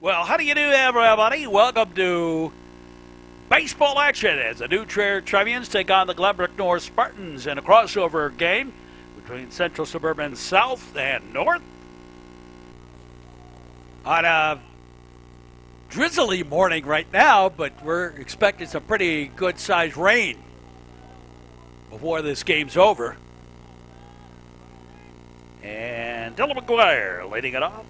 Well, how do you do, everybody? Welcome to baseball action as the New Trevians take on the Glenbrook North Spartans in a crossover game between Central Suburban South and North. On a drizzly morning right now, but we're expecting some pretty good-sized rain before this game's over. And Dylan McGuire leading it off.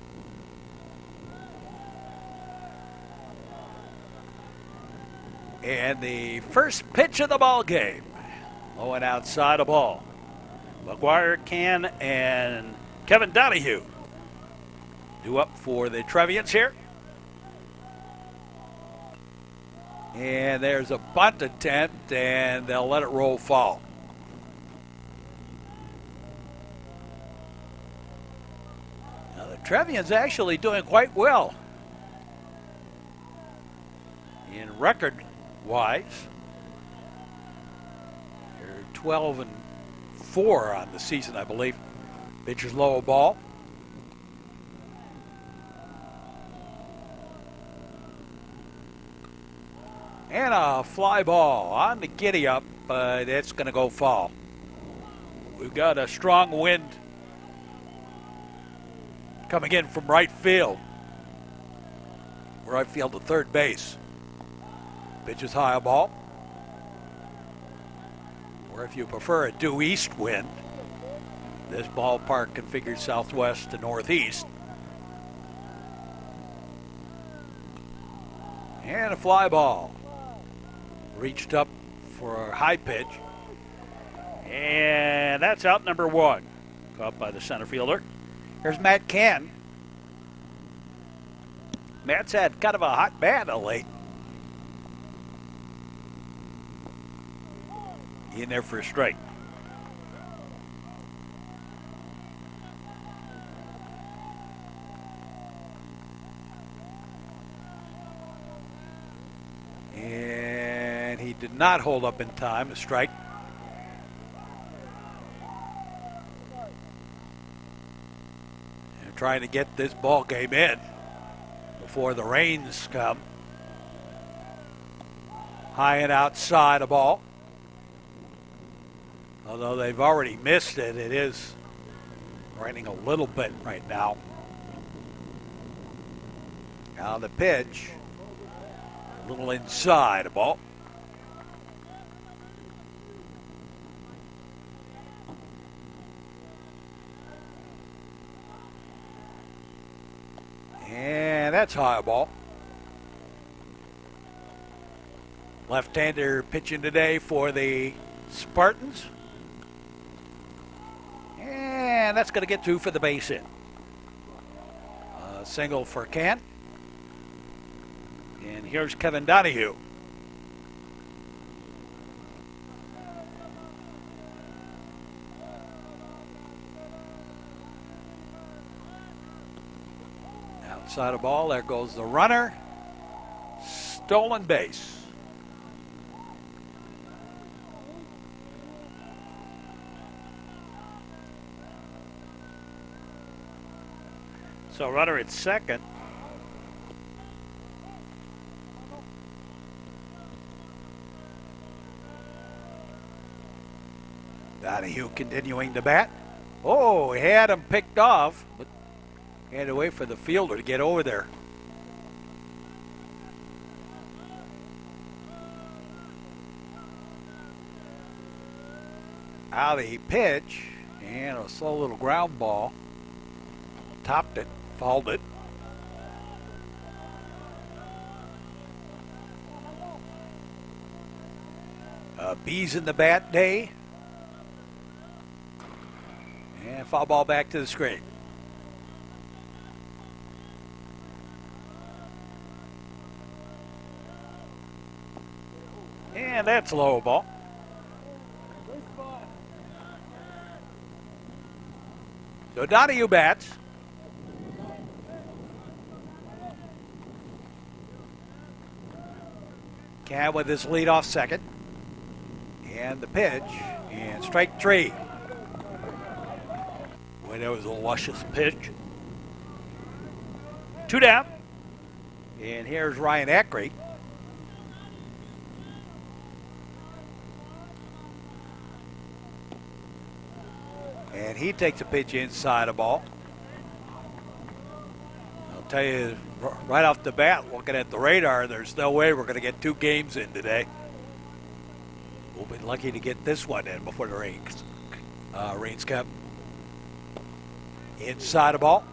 And the first pitch of the ball game, low and outside a ball. McGuire, Can, and Kevin Donahue due up for the Trevians here. And there's a bunt attempt, and they'll let it roll foul. Now the Trevians actually doing quite well in record-wise. They're 12-4 on the season, I believe. Pitcher's low ball. And a fly ball on the giddy up, but it's going to go foul. We've got a strong wind coming in from right field. Right field to third base. Pitch is high ball. Or if you prefer a due east wind, this ballpark configured southwest to northeast. And a fly ball. Reached up for a high pitch. And that's out number one. Caught by the center fielder. Here's Matt Can. Matt's had kind of a hot bat of late. In there for a strike. And he did not hold up in time, a strike. And trying to get this ball game in before the rains come. High and outside a ball. Although they've already missed it, it is raining a little bit right now. Now the pitch, a little inside a ball. And that's high ball. Left-hander pitching today for the Spartans. And that's going to get two for the base hit. Single for Can. And here's Kevin Donahue. Outside of ball, there goes the runner. Stolen base. So runner at second. Donahue continuing to bat. Oh, he had him picked off, but he had to wait for the fielder to get over there. Out he pitch, and a slow little ground ball. Topped it. Fouled it. Bees in the bat day. And foul ball back to the screen. And that's low ball. So Donahue bats. Can with his leadoff second. And the pitch. And strike three. Boy, that was a luscious pitch. Two down. And here's Ryan Eckery. And he takes a pitch inside the ball. I'll tell you right off the bat, looking at the radar, there's no way we're going to get 2 games in today. We'll be lucky to get this one in before the rains come. Inside the ball.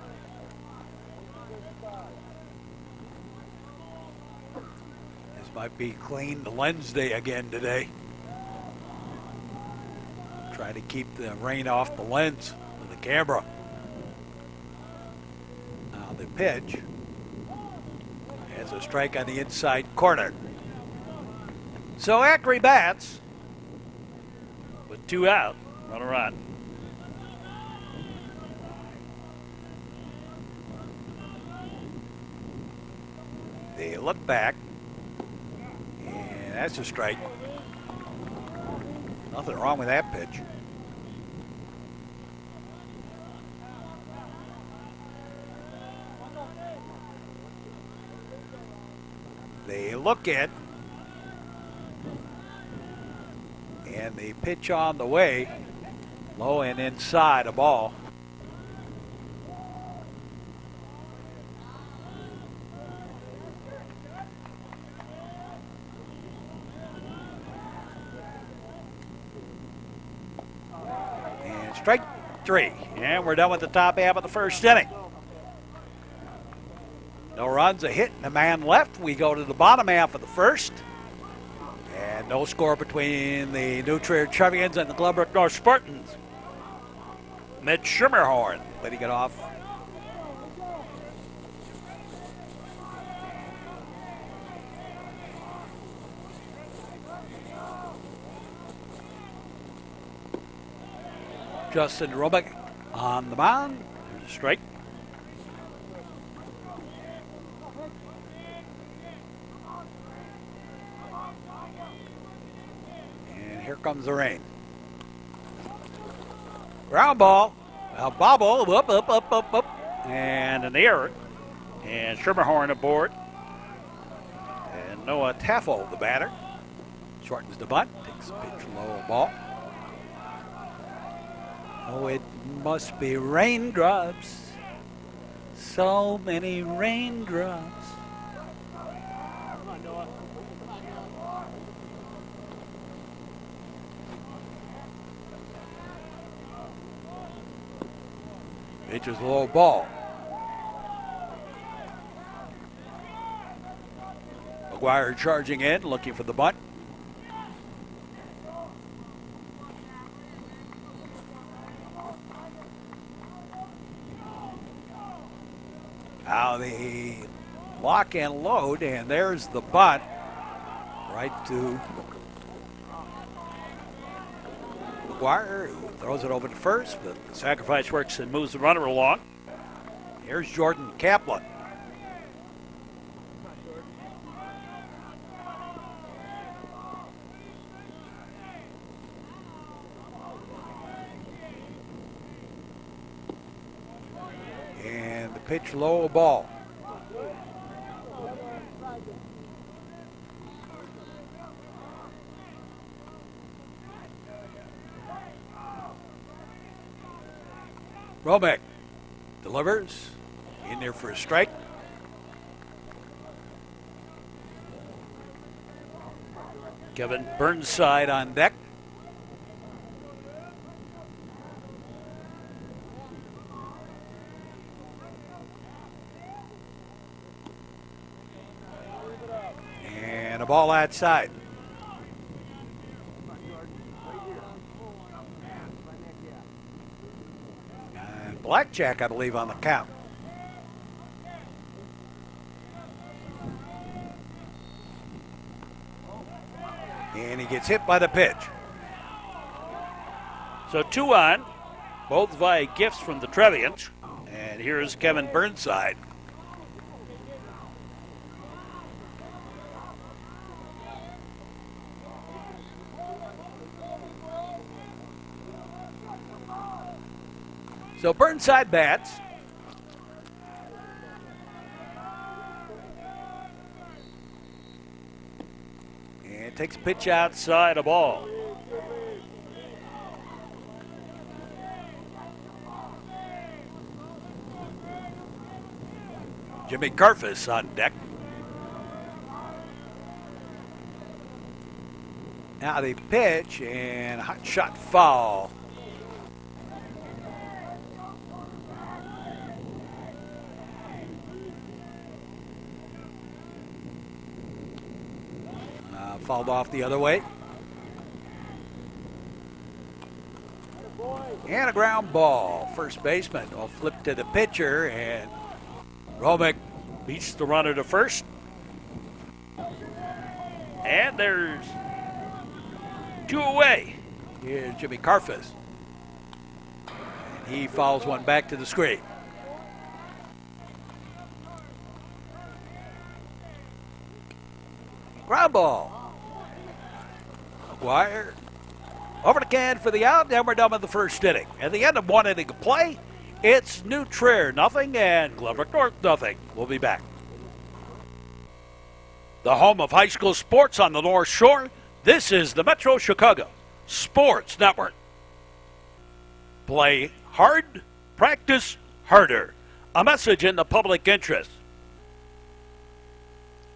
This might be clean the lens day again today. Try to keep the rain off the lens of the camera. Now the pitch has a strike on the inside corner. So Eckery bats with 2 out, run a run. They look back, and that's a strike. Nothing wrong with that pitch. They look at, and the pitch on the way, low and inside a ball. And strike 3, and we're done with the top half of the first inning. No runs, a hit, and a man left. We go to the bottom half of the first. And no score between the New Trier Trevians and the Glenbrook North Spartans. Mitch Schimmerhorn letting it off. Justin Robick on the mound. There's a strike. Here comes the rain. Ground ball. A bobble. Up. And an error. And Schimmerhorn aboard. And Noah Taffel, the batter. Shortens the bunt. Takes a pitch low ball. Oh, it must be raindrops. So many raindrops. Pitches low ball. McGuire charging in, looking for the bunt. Now the lock and load, and there's the bunt right to McGuire, who throws it over to first, but the sacrifice works and moves the runner along. Here's Jordan Kaplan. And the pitch low ball. Robeck delivers, in there for a strike. Kevin Burnside on deck. And a ball outside. Blackjack, I believe, on the count. And he gets hit by the pitch. So 2 on, both via gifts from the Trevians. And here's Kevin Burnside. So Burnside bats. takes a pitch outside a ball. Jimmy Karfus on deck. Now the pitch and hot shot foul. Fouled off the other way. And a ground ball. First baseman will flip to the pitcher, and Romick beats the runner to first. And there's two away. Here's Jimmy Karfus. And he fouls one back to the screen. Ground ball. McGuire over the can for the out, and we're done with the first inning. At the end of one inning of play, it's New Trier nothing and Glenbrook North nothing. We'll be back. The home of high school sports on the North Shore, this is the Metro Chicago Sports Network. Play hard, practice harder. A message in the public interest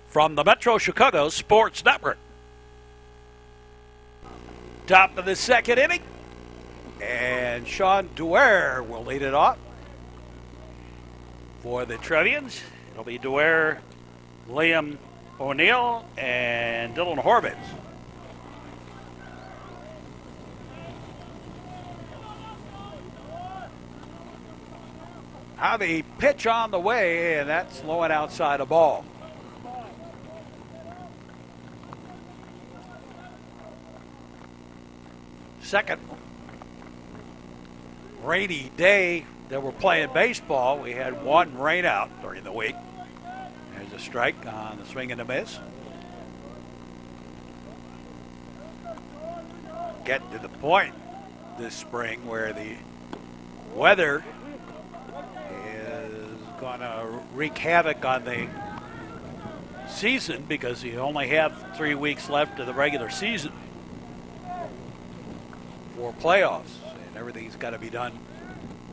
from the Metro Chicago Sports Network. Top of the second inning, and Sean Dwyer will lead it off for the Trevians. It'll be Dwyer, Liam O'Neill, and Dylan Horvitz. Now the pitch on the way, and that's low and outside a ball. Second rainy day that we're playing baseball. We had one rain out during the week. There's a strike on the swing and a miss. Getting to the point this spring where the weather is going to wreak havoc on the season because you only have 3 weeks left of the regular season for playoffs, and everything's got to be done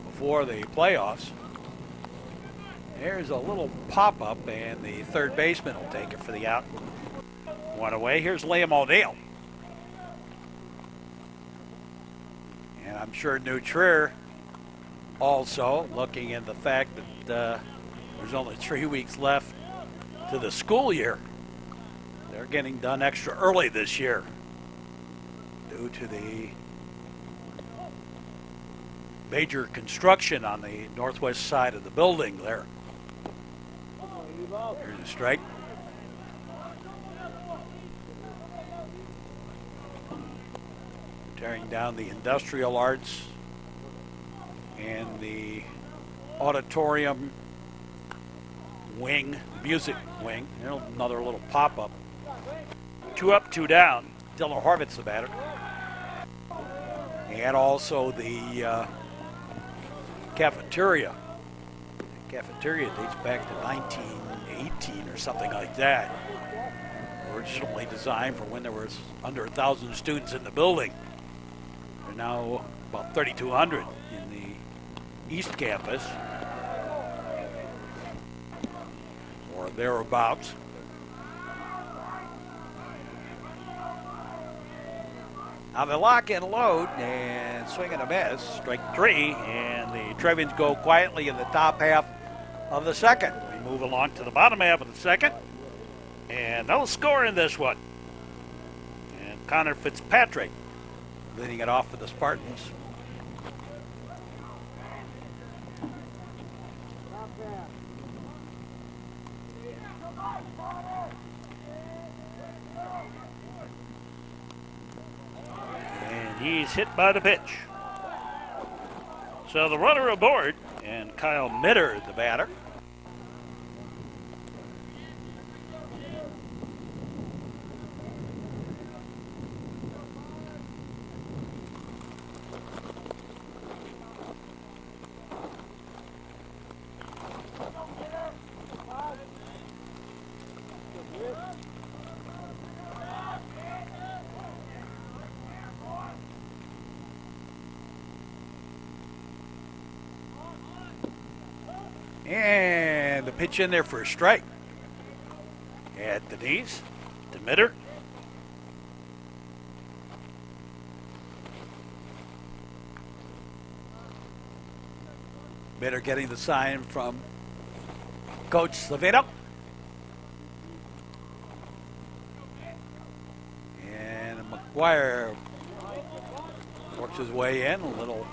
before the playoffs. There's a little pop-up, and the third baseman will take it for the out. One away. Here's Liam O'Neill. And I'm sure New Trier also looking at the fact that there's only 3 weeks left to the school year. They're getting done extra early this year due to the major construction on the northwest side of the building there. Here's a strike. Tearing down the industrial arts and the auditorium wing, music wing. There's another little pop-up. 2 up, 2 down. Dylan Horvitz the batter. And also the cafeteria. The cafeteria dates back to 1918 or something like that. Originally designed for when there was under 1,000 students in the building. There are now about 3,200 in the East Campus, or thereabouts. Now the lock and load and swing and a miss, strike 3, and the Trevians go quietly in the top half of the second. We move along to the bottom half of the second, and no score in this one. And Connor Fitzpatrick leading it off for the Spartans. He's hit by the pitch. So the runner aboard, and Kyle Mitter, the batter. pitch in there for a strike. At the knees, to Mitter. Mitter getting the sign from Coach Slavino. And McGuire works his way in. A little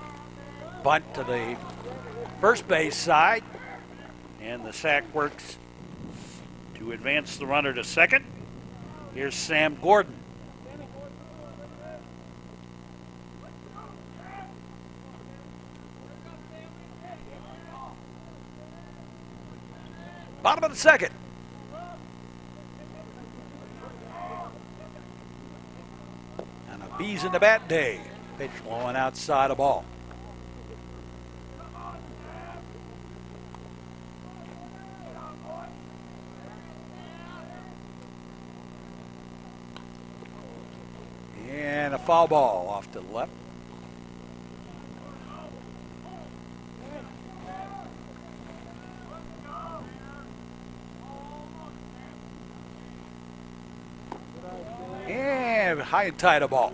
bunt to the first base side. And the sack works to advance the runner to second. Here's Sam Gordon. Bottom of the second. And a bees in the bat day. Pitch blowing outside a ball. And a foul ball off to the left. And high and tight a ball.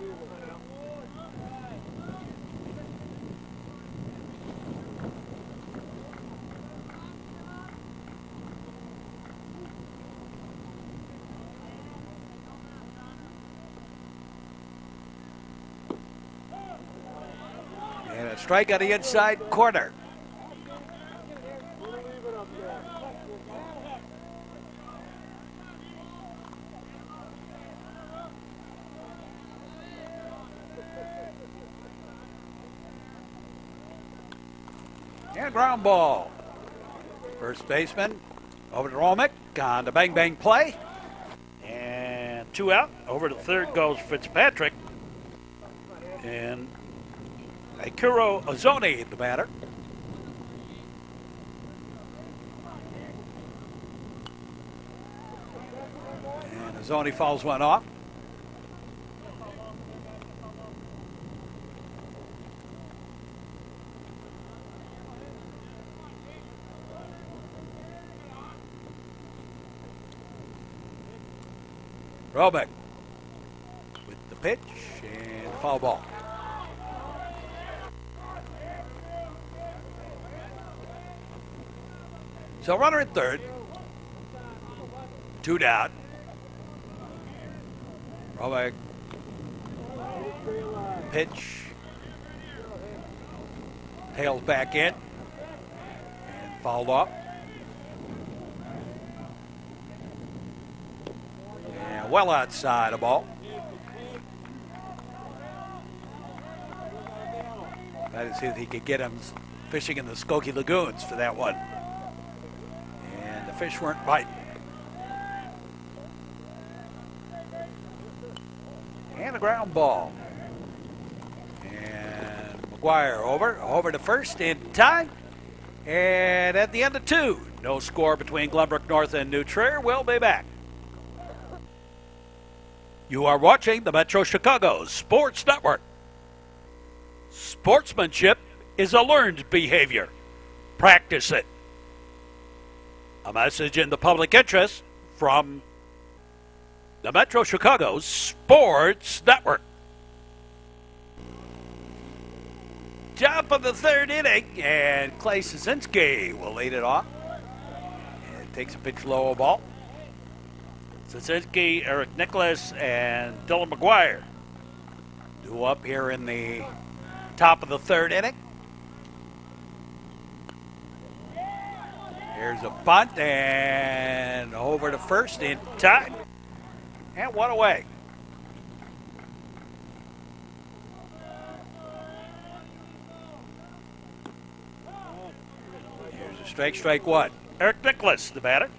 And a strike on the inside corner. And ground ball. First baseman over to Romick on the bang bang play. And 2 out. Over to third goes Fitzpatrick. And Akuro Ozoni, the batter. And Ozoni fouls one off. Robeck with the pitch and foul ball. So runner at third. 2 down. Robeck. Pitch. Tails back in. And fouled off. And well outside a ball. That is if he could get him fishing in the Skokie Lagoons for that one. And the fish weren't biting. And a ground ball. And McGuire over to first in time. And at the end of 2, no score between Glenbrook North and New Trier. We'll be back. You are watching the Metro Chicago Sports Network. Sportsmanship is a learned behavior. Practice it. A message in the public interest from the Metro Chicago Sports Network. Top of the third inning, and Clay Szynski will lead it off. And takes a pitch low, a ball. Szynski, Eric Nicholas, and Dylan McGuire. Due up here in the top of the third inning. Here's a bunt, and over to first in time. And one away. Here's a strike one. Eric Nicholas, the batter.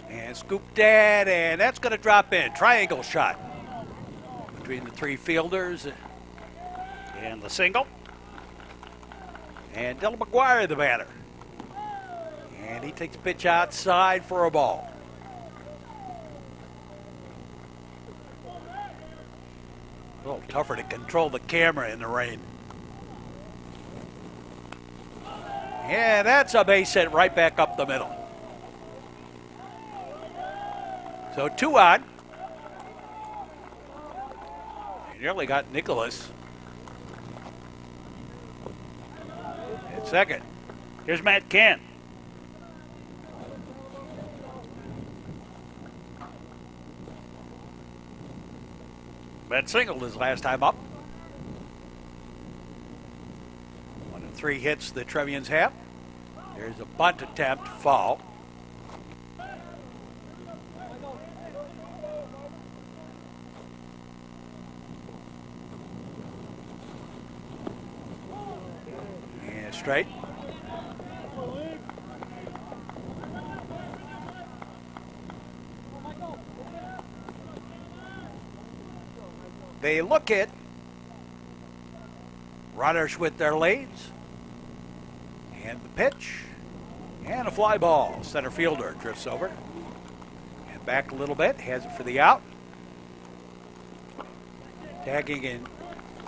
And scooped that, and that's going to drop in. Triangle shot between the 3 fielders. And the single. And Dylan McGuire, the batter. And he takes a pitch outside for a ball. little tougher to control the camera in the rain. Yeah, that's a base hit right back up the middle. So 2 on. You nearly got Nicholas at second. Here's Matt Can. Matt singled his last time up. 1 of 3 hits the Trevians have. There's a bunt attempt, foul. And straight. They look at runners with their leads. And the pitch. And a fly ball. Center fielder drifts over. And back a little bit. Has it for the out. Tagging in.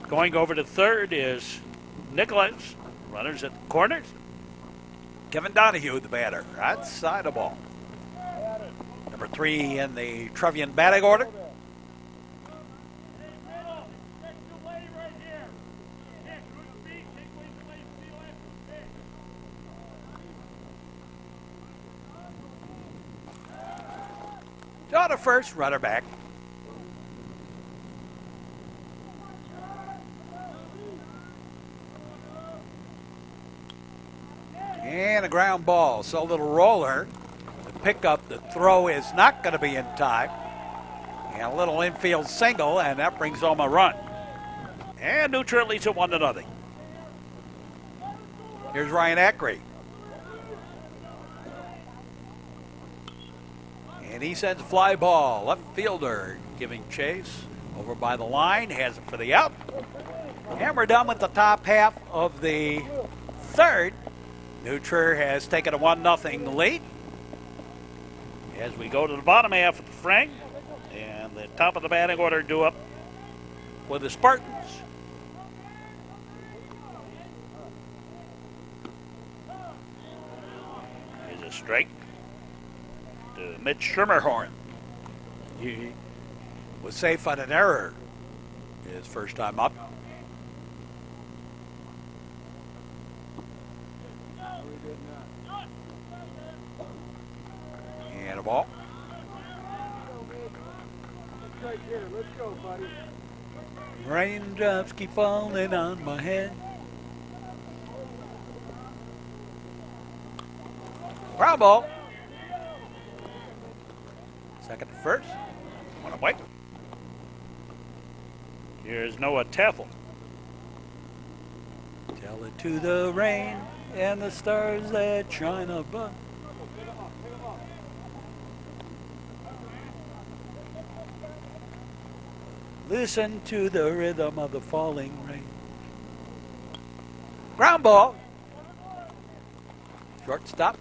Going over to third is Nicholas. Runners at the corners. Kevin Donahue, the batter. Outside the ball. Number 3 in the Trevian batting order. Draw to first, runner back. And a ground ball. So a little roller. The pickup, the throw is not going to be in time. And a little infield single, and that brings home a run. And Neutral leads it 1-0. Here's Ryan Ackrey. And he sends a fly ball. Left fielder giving chase. Over by the line. Has it for the out. And we're done with the top half of the third. Neutral has taken a 1-0 lead. As we go to the bottom half of the frame. And the top of the batting order due up with the Spartans. Here's a strike to Mitch Schermerhorn. He was safe on an error his first time up. And a ball. Let's go, buddy. Raindrops keep falling on my head. Ground ball. Second to first. One away. Here's Noah Teffel. Tell it to the rain and the stars that shine above. Listen to the rhythm of the falling rain. Ground ball. Shortstop.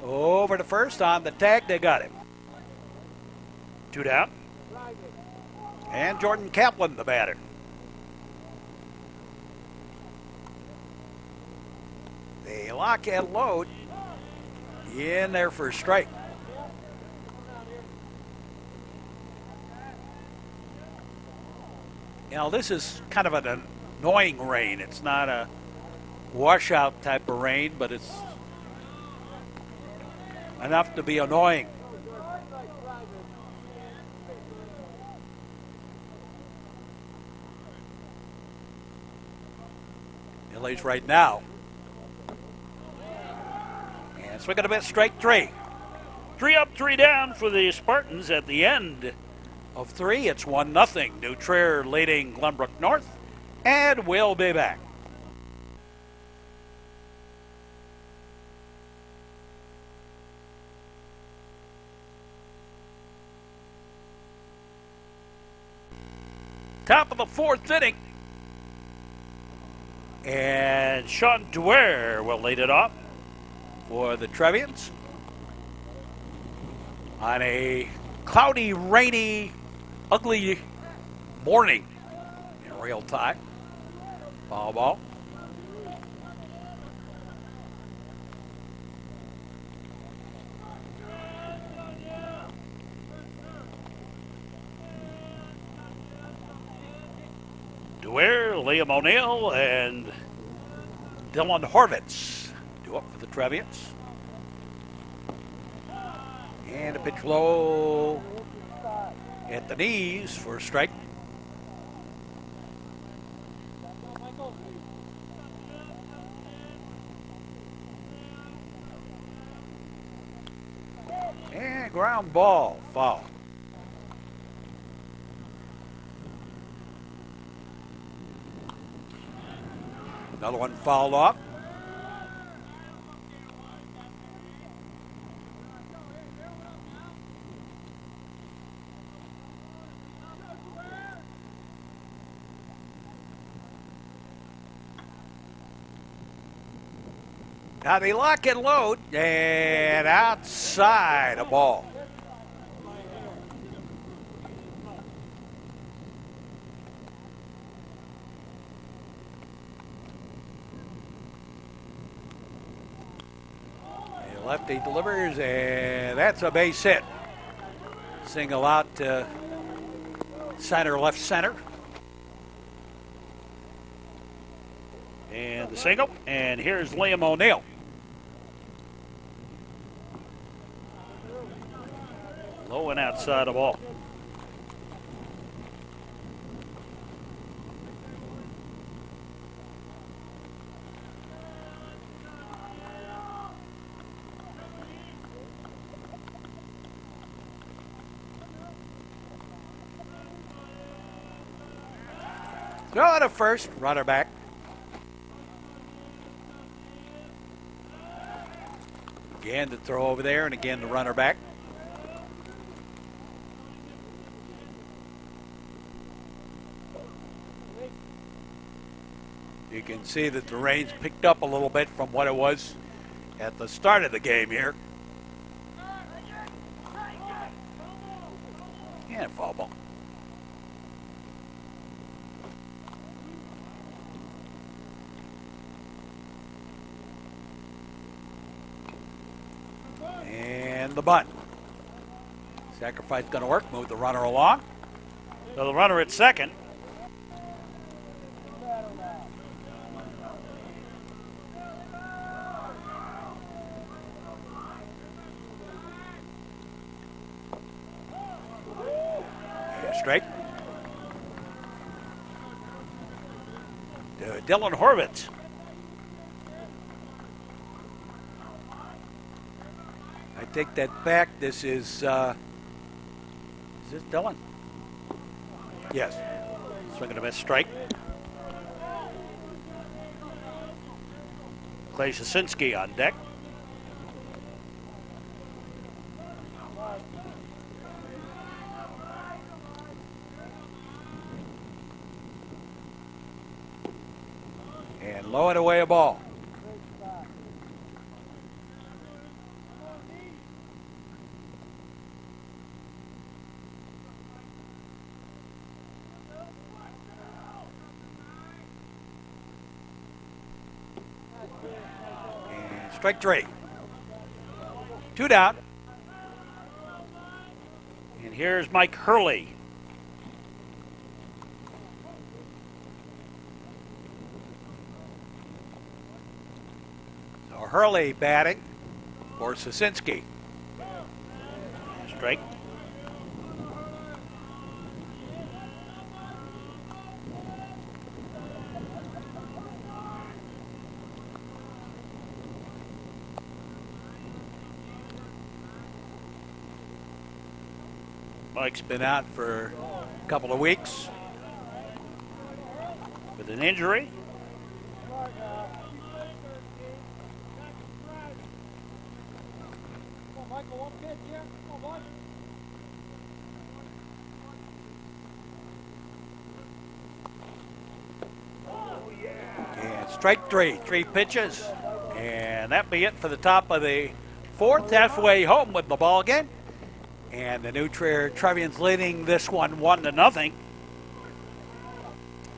Over to first on the tag. They got him. 2 down. And Jordan Kaplan, the batter. They lock and load. In there for a strike. You know, this is kind of an annoying rain. It's not a washout type of rain, but it's enough to be annoying. At least right now. And swinging a bit, strike 3. 3 up, 3 down for the Spartans at the end Of 3, it's 1-0. New Trier leading Glenbrook North. And we'll be back. Top of the 4th inning. And Sean Dwyer will lead it off For the Trevians. On a cloudy, rainy, ugly morning. real time. Foul ball. Dwyer, Liam O'Neill, and Dylan Horvitz due up for the Trevians. And a pitch low at the knees for a strike. And ground ball, foul. Another one fouled off. Now they lock and load, and outside a ball. The lefty delivers, and that's a base hit. Single out to center, left center. the single. And here's Liam O'Neill. Low and outside of ball. Throw it at first, runner back. Again the throw over there, and again the runner back. You can see that the rain's picked up a little bit from what it was at the start of the game here. And foul ball. And the bunt. Sacrifice going to work. Move the runner along. So the runner at second. And straight. Dylan Horvitz. I take that back. This is this Dylan? Yes. Swinging a miss, strike. Clay Jasinski on deck. And low and away a ball. Strike three. 2 down. And here's Mike Hurley. So Hurley batting for Jasinski. Strike. Mike's been out for a couple of weeks With an injury. And strike three. 3 pitches. And that be it for the top of the 4th. Halfway home with the ball game. And the New Trevians leading this one 1-0.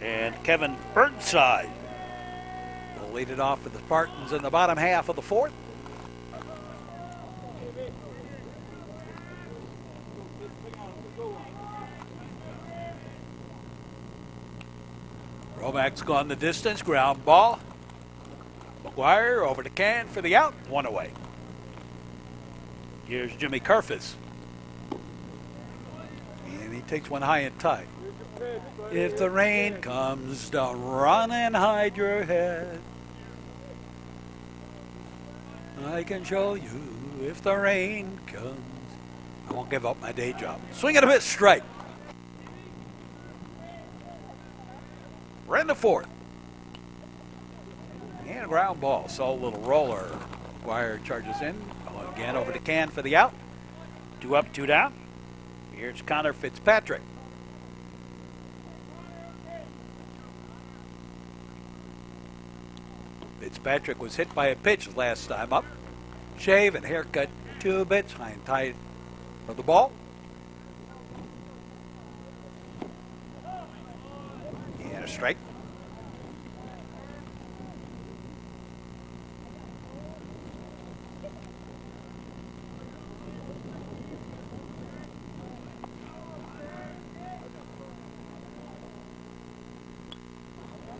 and Kevin Burnside will lead it off for the Spartans in the bottom half of the fourth. Romack's gone the distance, ground ball. McGuire over to Can for the out, one away. Here's Jimmy Karfus. And he takes one high and tight. If the rain comes, don't run and hide your head. I can show you if the rain comes. I won't give up my day job. Swing and a miss, strike. We're in the fourth. And a ground ball. So a little roller. McGuire charges in. Again over to Can for the out. 2 up, 2 down. Here's Connor Fitzpatrick. Fitzpatrick was hit by a pitch last time up. Shave and haircut 2 bits. High and tight for the ball. And a strike.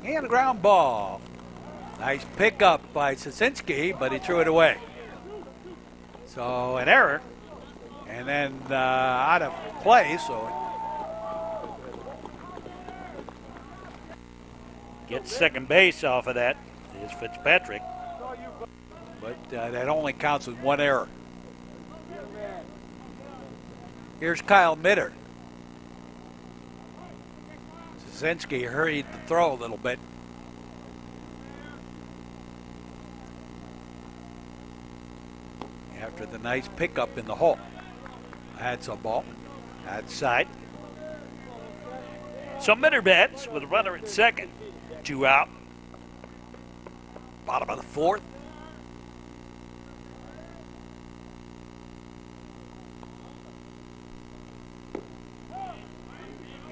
And a ground ball. Nice pickup by Sasinski, but he threw it away. So an error. And then out of play, so Gets second base off of that is Fitzpatrick. but that only counts as 1 error. Here's Kyle Mitter. Sasinski hurried the throw a little bit. After the nice pickup in the hole. That's a ball. Outside. So Mitter bats with a runner at second. 2 out. Bottom of the fourth.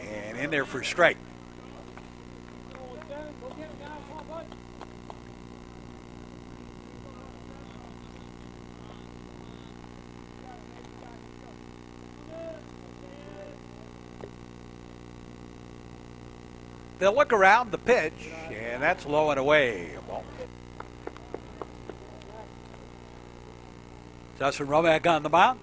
And in there for a strike. They'll look around the pitch, and that's low and away. Ball. Justin Romack on the mound.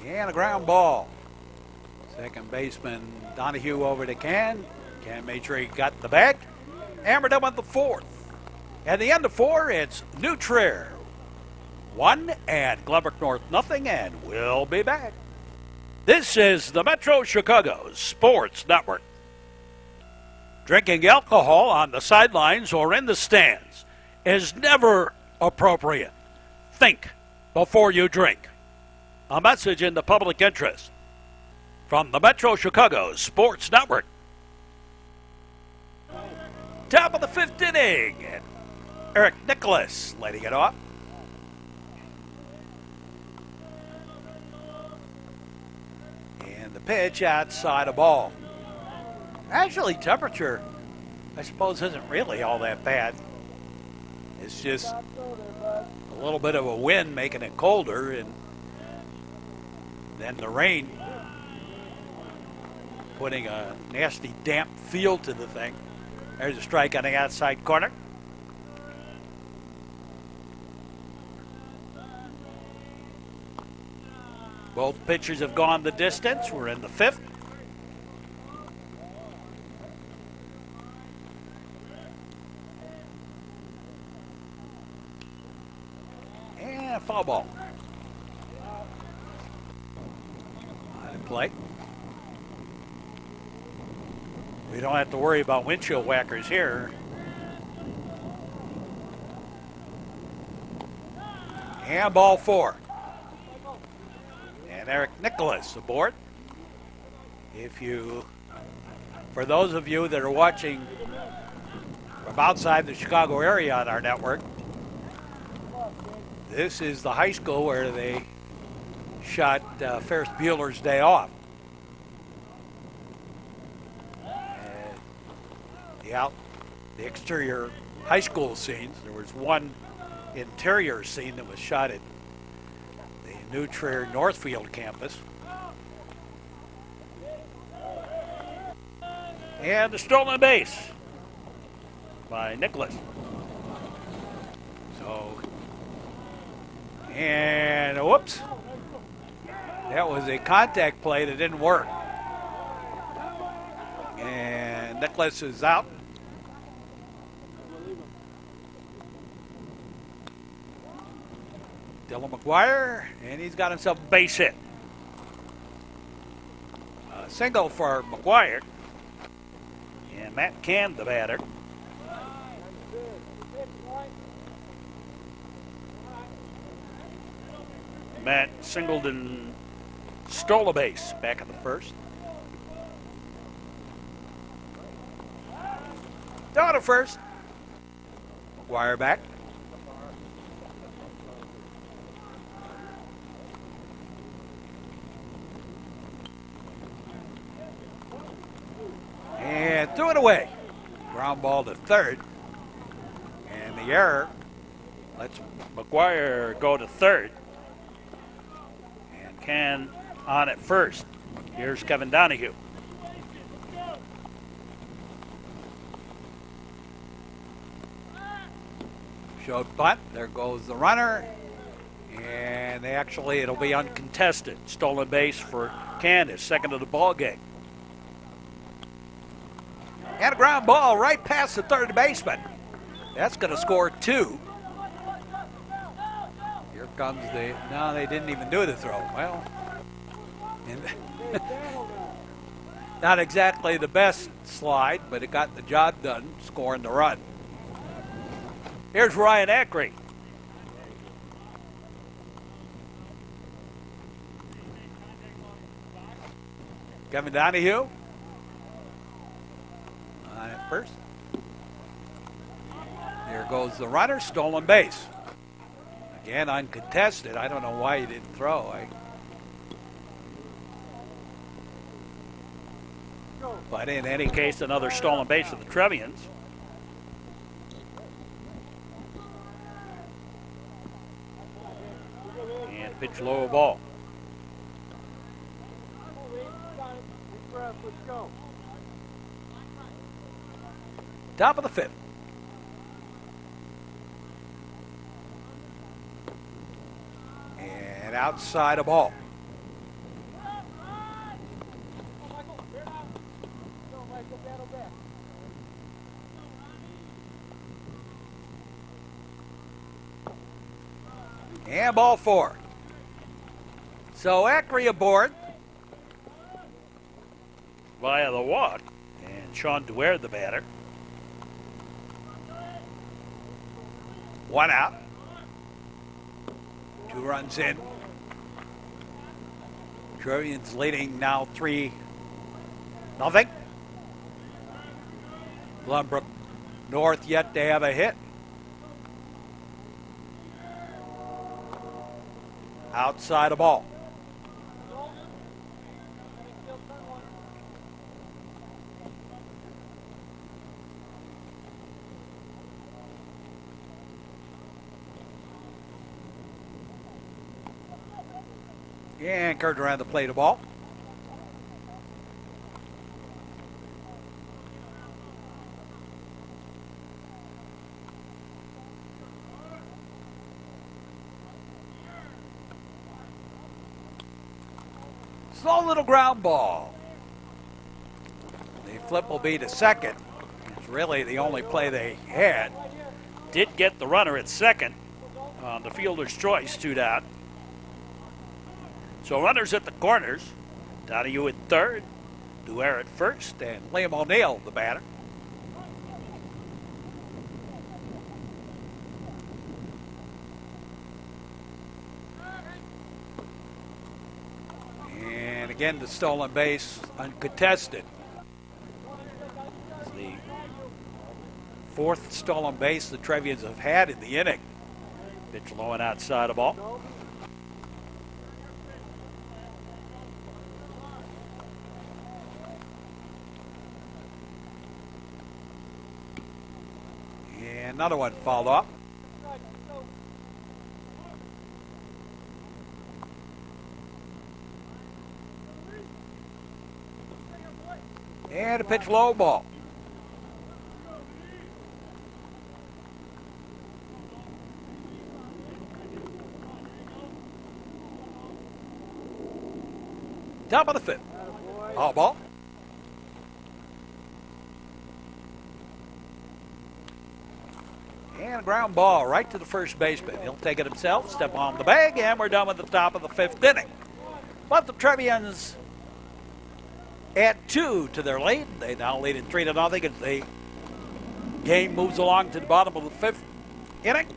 And a ground ball. Second baseman Donahue over to Can. Can made sure he got the bag. Hammered up on the fourth. At the end of 4, it's New Trier 1 and Glenbrook North nothing, and we'll be back. This is the Metro Chicago Sports Network. Drinking alcohol on the sidelines or in the stands is never appropriate. Think before you drink. A message in the public interest from the Metro Chicago Sports Network. Top of the 5th inning. Eric Nicholas letting it off. And the pitch outside a ball. Actually, temperature, I suppose, isn't really all that bad. It's just a little bit of a wind making it colder, and then the rain putting a nasty damp feel to the thing. There's a strike on the outside corner. Both pitchers have gone the distance. We're in the 5th. And a foul ball. On play. We don't have to worry about windshield whackers here. And ball 4. And Eric Nicholas aboard. For those of you that are watching from outside the Chicago area on our network, this is the high school where they shot Ferris Bueller's Day Off. And the exterior high school scenes, there was one interior scene that was shot at the New Trier Northfield campus. And the stolen base by Nicholas. So, and whoops, that was a contact play that didn't work. And Nicholas is out. Dylan McGuire, and he's got himself a base hit. A single for McGuire. And Matt Can, the batter. Matt singled and stole a base back in the first. Down to first. McGuire back. And threw it away. Ground ball to third. And the error lets McGuire go to third. And Can on at first. Here's Kevin Donahue. Showed bunt. There goes the runner. And it'll be uncontested. Stolen base for Can, his second of the ball game. And a ground ball right past the third baseman. That's going to score 2. Here comes no, they didn't even do the throw. Well, not exactly the best slide, but it got the job done, scoring the run. Here's Ryan Ackrey. Kevin Donahue on at first. There goes the runner, stolen base. Again, uncontested. I don't know why he didn't throw. But in any case, another stolen base for the Trevians. And pitch low ball. Let's go. Top of the 5th. And outside a ball. And ball 4. So Ackrey aboard. Via the walk. And Sean Dwyer, the batter. 1 out. 2 runs in. Trevians leading now 3-0. Glenbrook North yet to have a hit. Outside a ball. And curved around the plate of ball. Slow little ground ball. The flip will be to second. It's really the only play they had. Did get the runner at second on the fielder's choice, 2 down. So runners at the corners. Donahue at third, Dwyer at first, And Liam O'Neill, the batter. And again, the stolen base uncontested. It's the 4th stolen base the Trevians have had in the inning. pitch low and outside a ball. another one fouled off. And a pitch low ball. Top of the fifth. All ball. And a ground ball right to the first baseman. He'll take it himself, step on the bag, and we're done with the top of the fifth inning. But the Trevians add 2 to their lead. They now lead it 3-0 as the game moves along to the bottom of the fifth inning.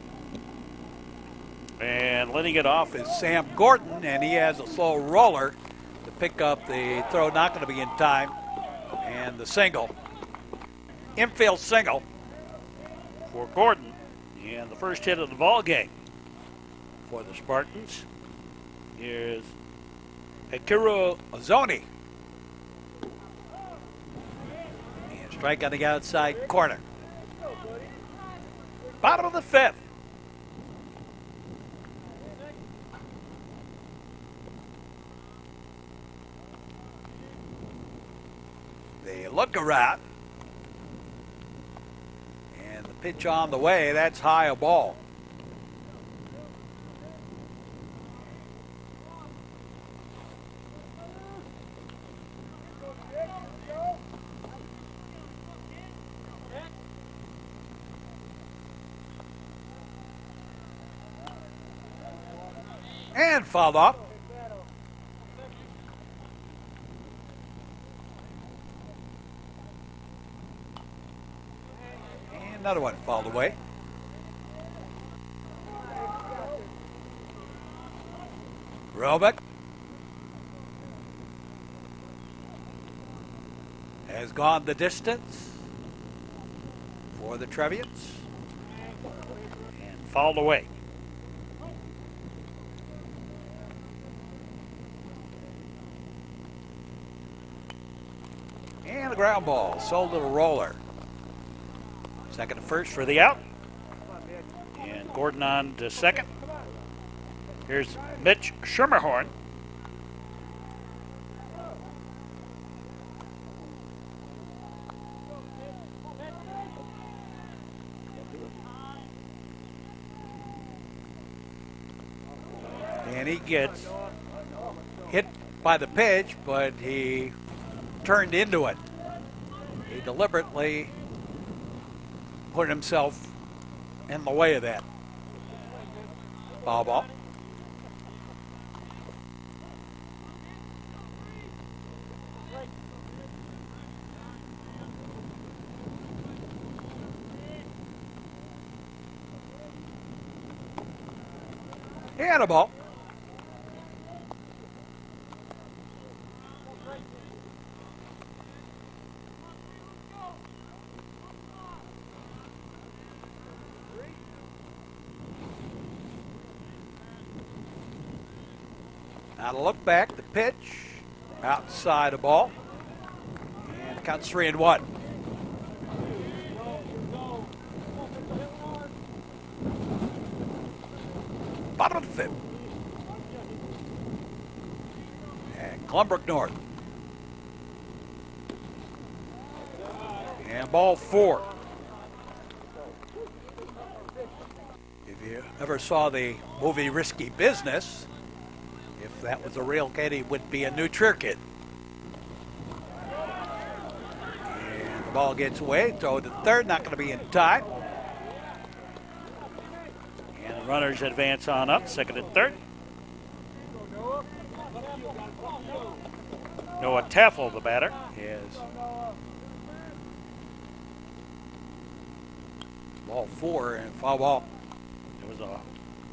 And leading it off is Sam Gordon, and he has a slow roller to pick up the throw, not going to be in time. And the single, infield single for Gordon, and the first hit of the ball game for the Spartans is Akira Ozoni. And strike on the outside corner. Bottom of the fifth. They look around. And the pitch on the way, that's high a ball. And fouled off. And another one fouled away. Robick has gone the distance for the Trevians. And fouled away. And a ground ball, sold to the roller. Second to first for the out. And Gordon on to second. Here's Mitch Schermerhorn. And he gets hit by the pitch, but he turned into it. He deliberately put himself in the way of that. Foul ball. And a ball. Now to look back, the pitch outside the ball, and it counts 3-1. Bottom of the fifth. And Glenbrook North. And ball 4. If you ever saw the movie Risky Business, if that was a real kid, he would be a new kid. And the ball gets away, throw to third, not going to be in time. And the runners advance on up, second and third. Noah Taffel, the batter, is ball 4 and foul ball. It was a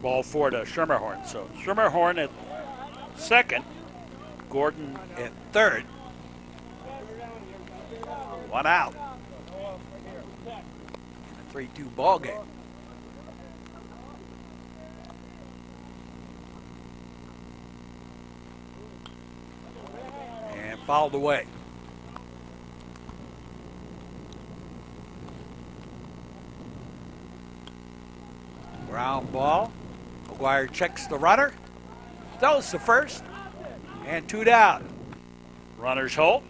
ball 4 to Schermerhorn. So Schermerhorn at second, Gordon at third. 1 out. A 3-2 ball game. And fouled away. Ground ball. McGuire checks the runner. Throws the first. And 2 down. Runners hold.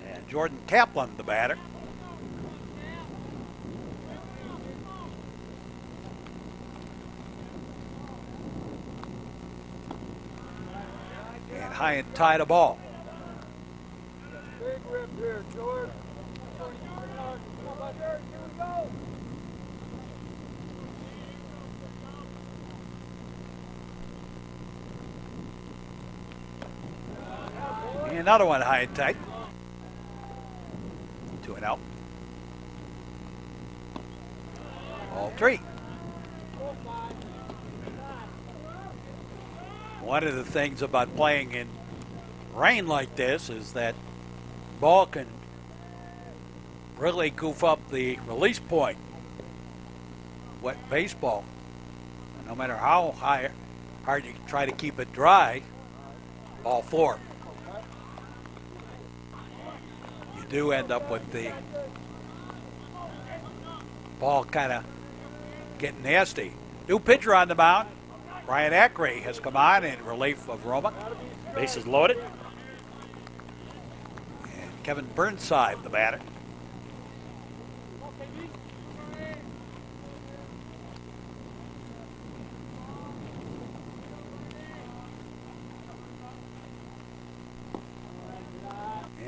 And Jordan Kaplan, the batter. And high and tight a ball. Big rip here, George. Come on, there, here we go. And another one high and tight. 2-0. Ball 3. One of the things about playing in rain like this is that ball can really goof up the release point. Wet baseball, no matter how hard you try to keep it dry, ball 4. You do end up with the ball kind of getting nasty. New pitcher on the mound. Brian Ackrey has come on in relief of Roma. Bases loaded. And Kevin Burnside, the batter.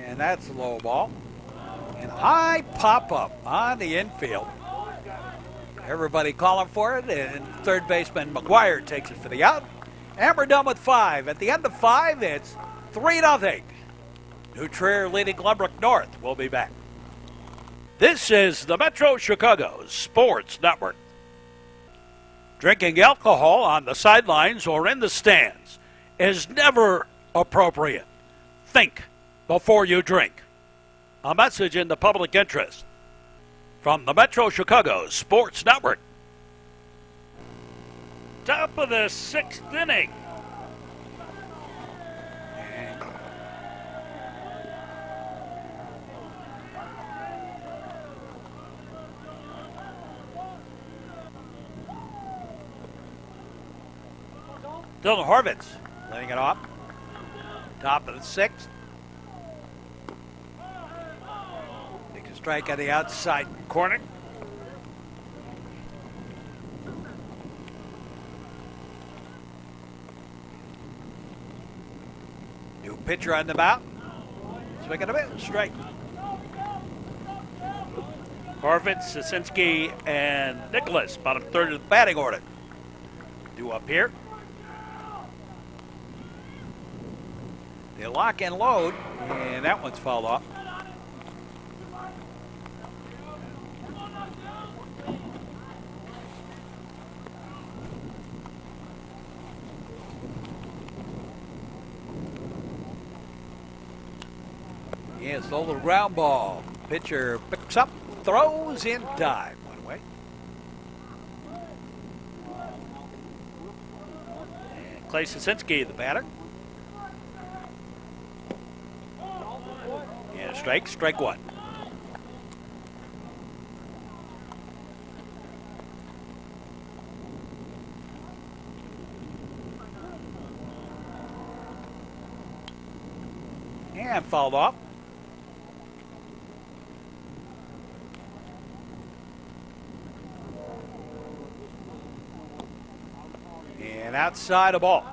And that's a low ball. And high pop-up on the infield. Everybody calling for it, and third baseman McGuire takes it for the out. And we're done with 5. At the end of 5, it's 3-0. New Trier leading Glenbrook North. We'll be back. This is the Metro Chicago Sports Network. Drinking alcohol on the sidelines or in the stands is never appropriate. Think before you drink. A message in the public interest from the Metro Chicago Sports Network. Top of the 6th inning. Dylan Horvitz letting it off. Top of the 6th. Takes a strike on the outside corner. New pitcher on the mound. Swing and a miss. Strike. Horvitz, Sasinski, and Nicholas, bottom third of the Batting order. due up here. They lock and load, and that one's fouled off. Yeah, it's a little ground ball. Pitcher picks up, throws in time. One away. And Clay Sasinski, the batter. And a strike one. And fouled off. And outside a ball.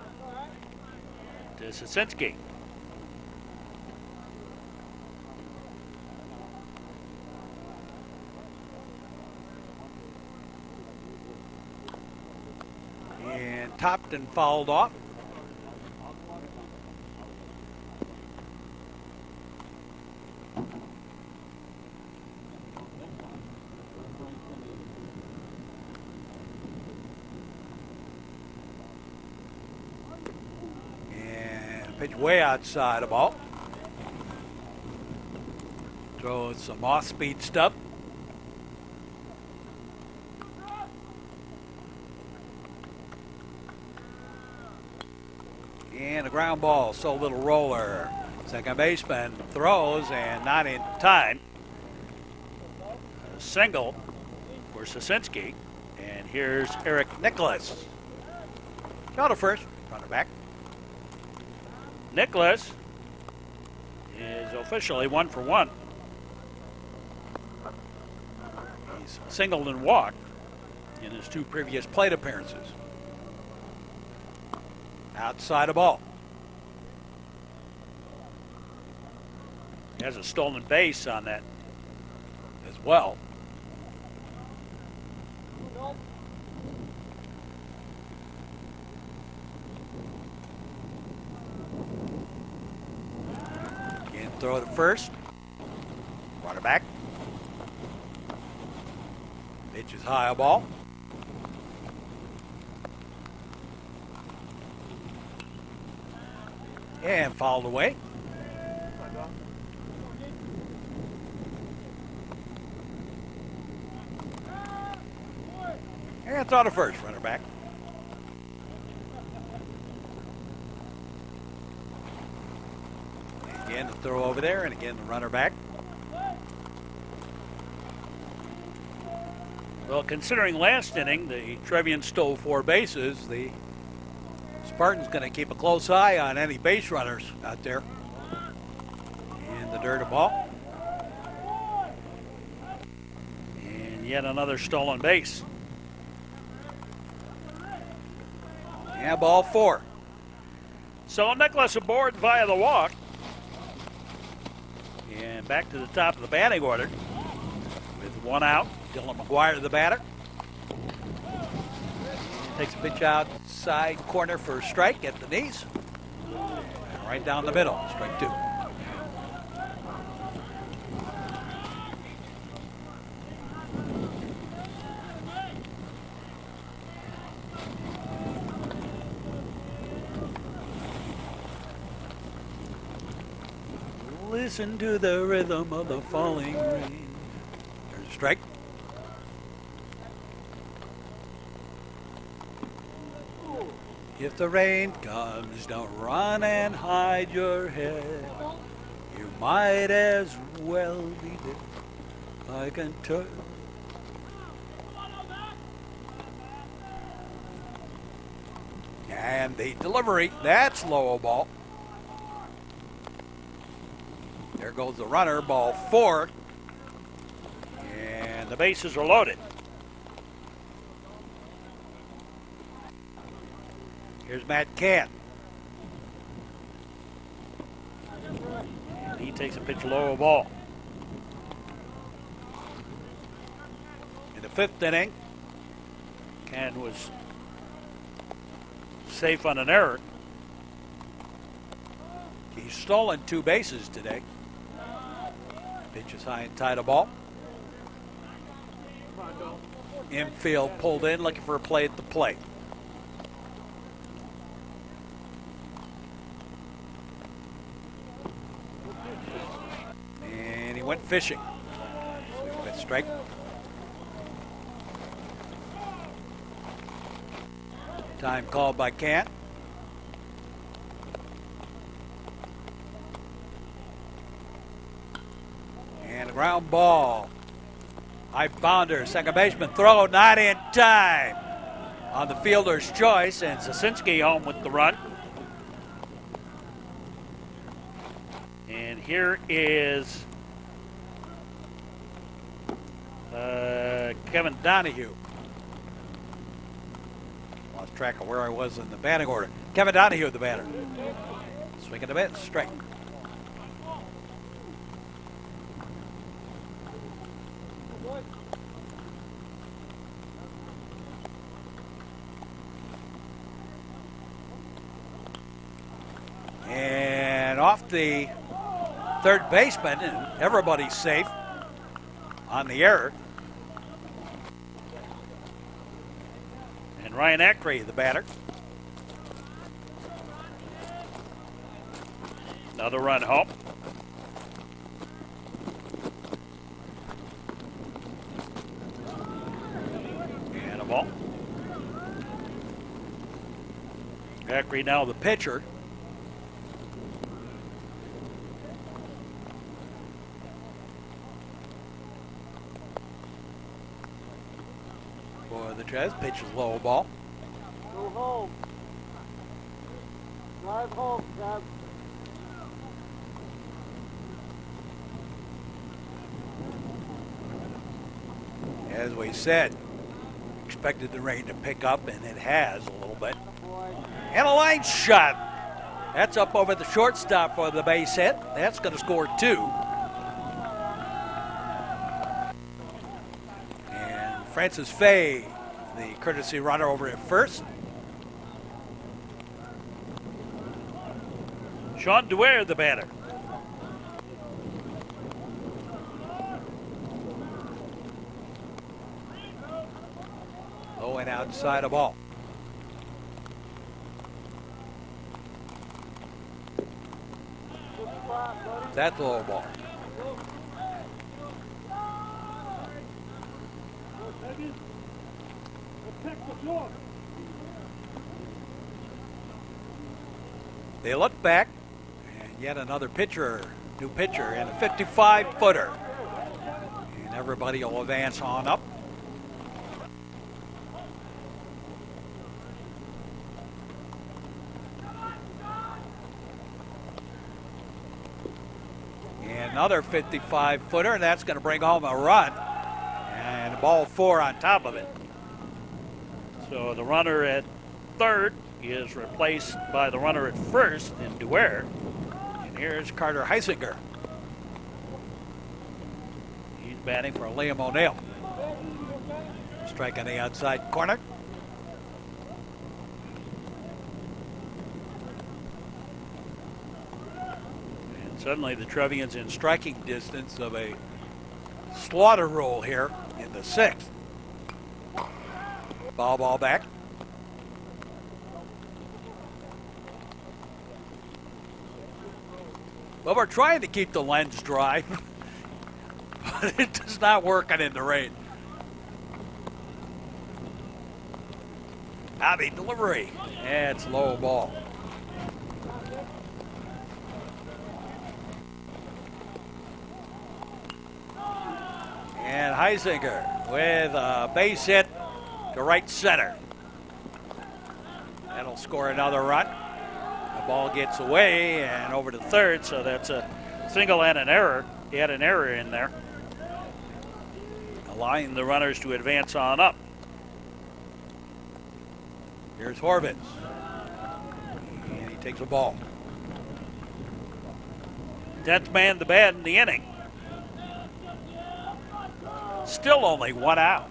To Sasinski. And topped and fouled off. And pitch way outside a ball. Throws some off-speed stuff. And a ground ball, so little roller. Second baseman throws and not in time. A single for Sasinski. And And here's Eric Nicholas. Go to first, runner back. Nicholas is officially 1 for 1. He's singled and walked in his 2 previous plate appearances. Outside of ball. He has a stolen base on that as well. Again, throw to first. Runner back. Pitch is high, a ball. And fouled away. And throw to first, runner back. Again, the throw over there, and again, the runner back. Well, considering last inning, the Trevians stole 4 bases, the Spartans going to keep a close eye on any base runners out there. And the dirt of ball. And yet another stolen base. And ball 4. So Nicholas aboard via the walk. And back to the top of the batting order with 1 out. Dylan McGuire, the batter. Takes a pitch outside corner for a strike at the knees. Right down the middle, strike 2. Listen to the rhythm of the falling rain. There's a strike. If the rain comes, don't run and hide your head. You might as well be dead. I can tell. And the delivery, that's low ball. There goes the runner, ball 4. And the bases are loaded. Here's Matt Cann. And he takes a pitch low ball. In the 5th inning, Cann was safe on an error. He's stolen 2 bases today. Pitch is high and tight, a ball. Infield pulled in, looking for a play at the plate. And he went fishing. So he went strike. Time called by Cann. And a ground ball. High bounder, second baseman throw, not in time. On the fielder's choice, and Zasinski home with the run. And here is Kevin Donahue. Lost track of where I was in the batting order. Kevin Donahue, the batter. Swinging a bit, strike. And off the third baseman, and everybody's safe on the error. And Ryan Ackrey, the batter. Another run home. And a ball. Ackrey now the pitcher. for the Trevs. Pitch is low ball. Go home. Drive home, Trev. As we said, expected the rain to pick up, and it has a little bit. And a line shot. That's up over the shortstop for the base hit. That's going to score 2. And Francis Fay, the courtesy runner over at first. Sean Dwyer, the batter. Low and outside a ball. That's low ball. They look back, and yet another pitcher, new pitcher, and a 55-footer. And everybody will advance on up. And another 55-footer, and that's going to bring home a run. And ball 4 on top of it. So the runner at third is replaced by the runner at first in Dwyer. And here's Carter Heisinger. He's batting for Liam O'Neill. Strike on the outside corner. And suddenly the Trevians in Striking distance of a slaughter roll here in the 6th. Ball back. Well, we're trying to keep the lens dry, but it does not work in the rain. Now the delivery. It's low ball. And Heisinger with a base hit to right center. That'll score another run. The ball gets away and over to third, so that's a single and an error. He had an error in there, allowing the runners to advance on up. Here's Horvitz. And he takes a ball. 10th man to bat in the inning. Still only 1 out.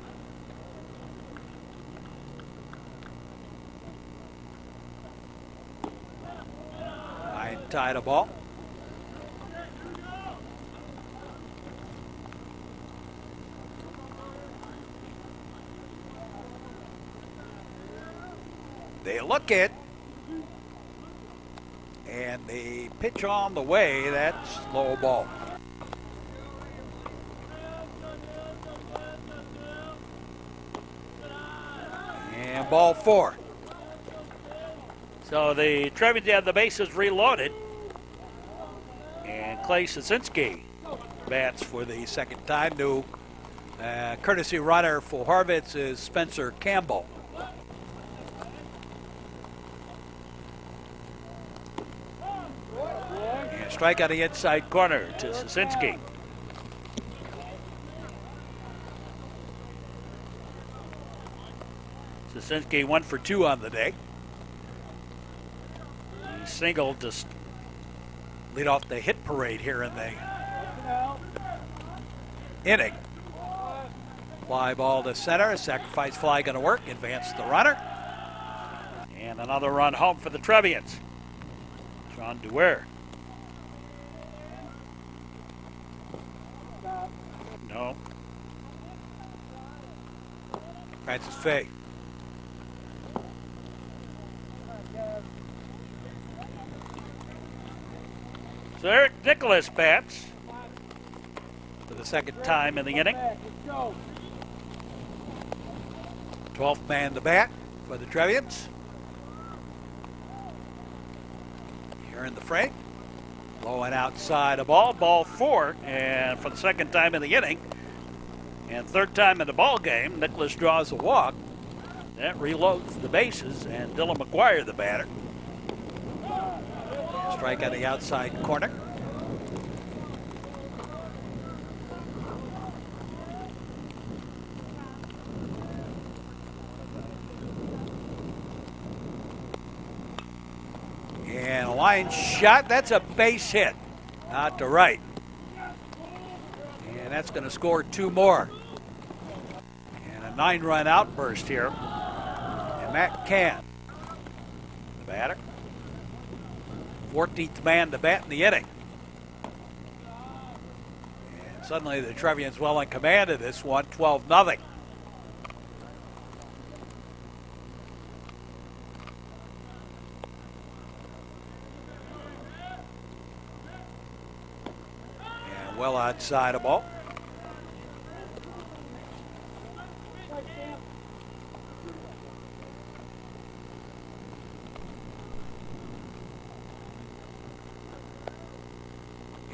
Tied a ball. They look it, and the pitch on the way. That's low ball. And ball 4. So the Trevians have the bases reloaded. And Clay Sasinski bats for the second time. New courtesy runner for Horvitz is Spencer Campbell. And strike on the inside corner to Sasinski. Sasinski 1 for 2 on the day. He singled to lead off the hit parade here in the inning. Fly ball to center. A sacrifice fly going to work. Advance the runner. And another run home for the Trevians. Sean Dwyer. No. Francis Fay. So Eric Nicholas bats for the second time in the inning. 12th man to bat for the Trevians. Here in the frame. Low and outside a ball. Ball 4, and for the second time in the inning. And third time in the ball game, Nicholas draws a walk. That reloads the bases, and Dylan McGuire, the batter. Strike on the outside corner. And a line shot. That's a base hit. Out to right. And that's going to score 2 more. And a 9-run outburst here. And Matt Can, the batter. 14th man to bat in the inning. And suddenly the Trevians well in command of this one, 12-0. And well outside of ball.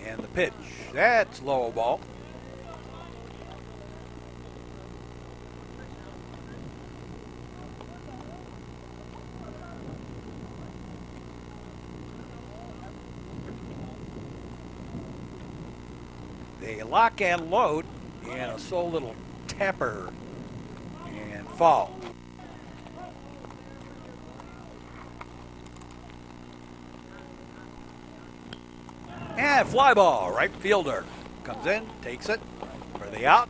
And the pitch, that's low ball. They lock and load, and a slow little tapper and foul. And fly ball, right fielder comes in, takes it for the out.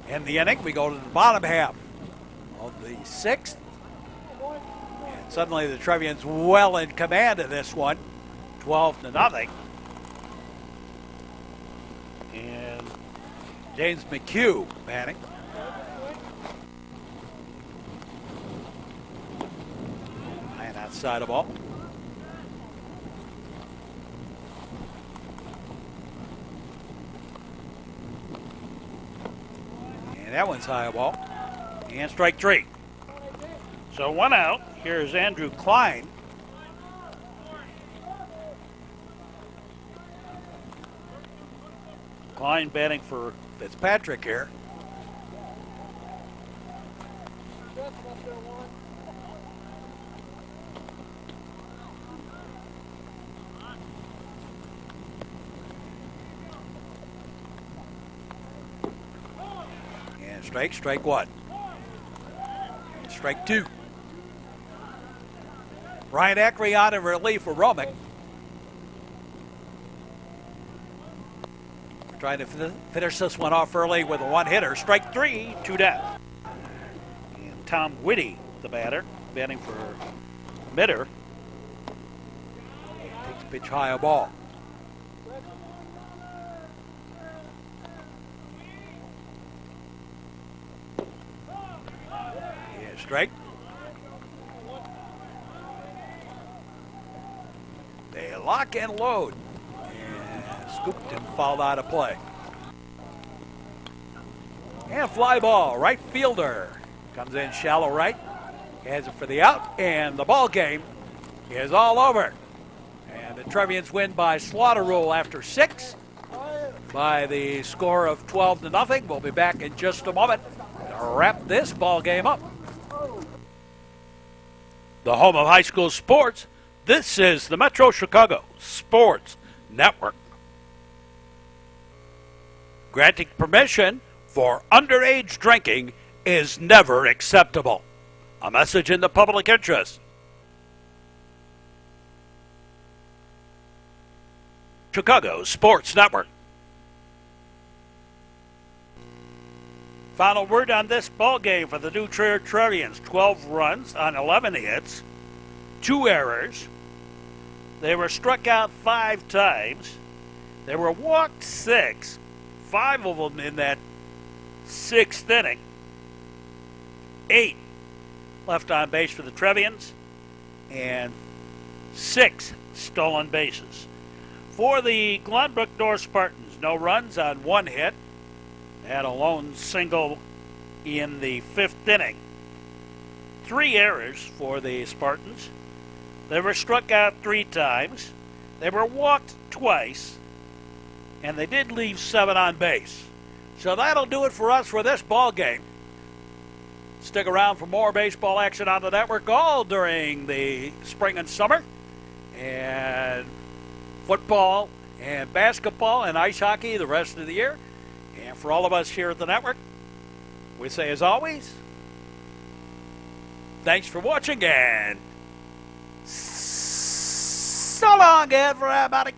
In the inning, we go to the bottom half of the 6th. And suddenly the Trevians well in command of this one, 12-0. And James McHugh batting. And outside of ball. And that one's high ball. And strike 3. So 1 out. Here's Andrew Klein. Klein batting for Fitzpatrick here. And strike 1. And strike 2. Ryan Acreon in relief for Romick. Trying to finish this one off early with a 1-hitter. Strike 3, 2 down. and Tom Whitty, the batter, batting for Mitter. Takes a pitch high, a ball. Yeah, strike. They lock and load. And scooped and fouled out of play. And fly ball, right fielder. Comes in shallow right. Has it for the out. And the ball game is all over. And the Trevians win by slaughter rule after 6 by the score of 12-0. We'll be back in just a moment to wrap this ball game up. The home of high school sports, this is the Metro Chicago Sports Network. Granting permission for underage drinking is never acceptable. A message in the public interest. Chicago Sports Network. Final word on this ball game for the New Trier Trevians. 12 runs on 11 hits, 2 errors. They were struck out 5 times. They were walked 6, 5 of them in that 6th inning. 8 left on base for the Trevians, and 6 stolen bases. For the Glenbrook North Spartans, no runs on 1 hit. Had a lone single in the 5th inning. 3 errors for the Spartans. They were struck out 3 times. They were walked twice. And they did leave 7 on base. So that'll do it for us for this ball game. Stick around for more baseball action on the network all during the spring and summer. And football and basketball and ice hockey the rest of the year. And for all of us here at the network, we say as always, thanks for watching and so long, everybody.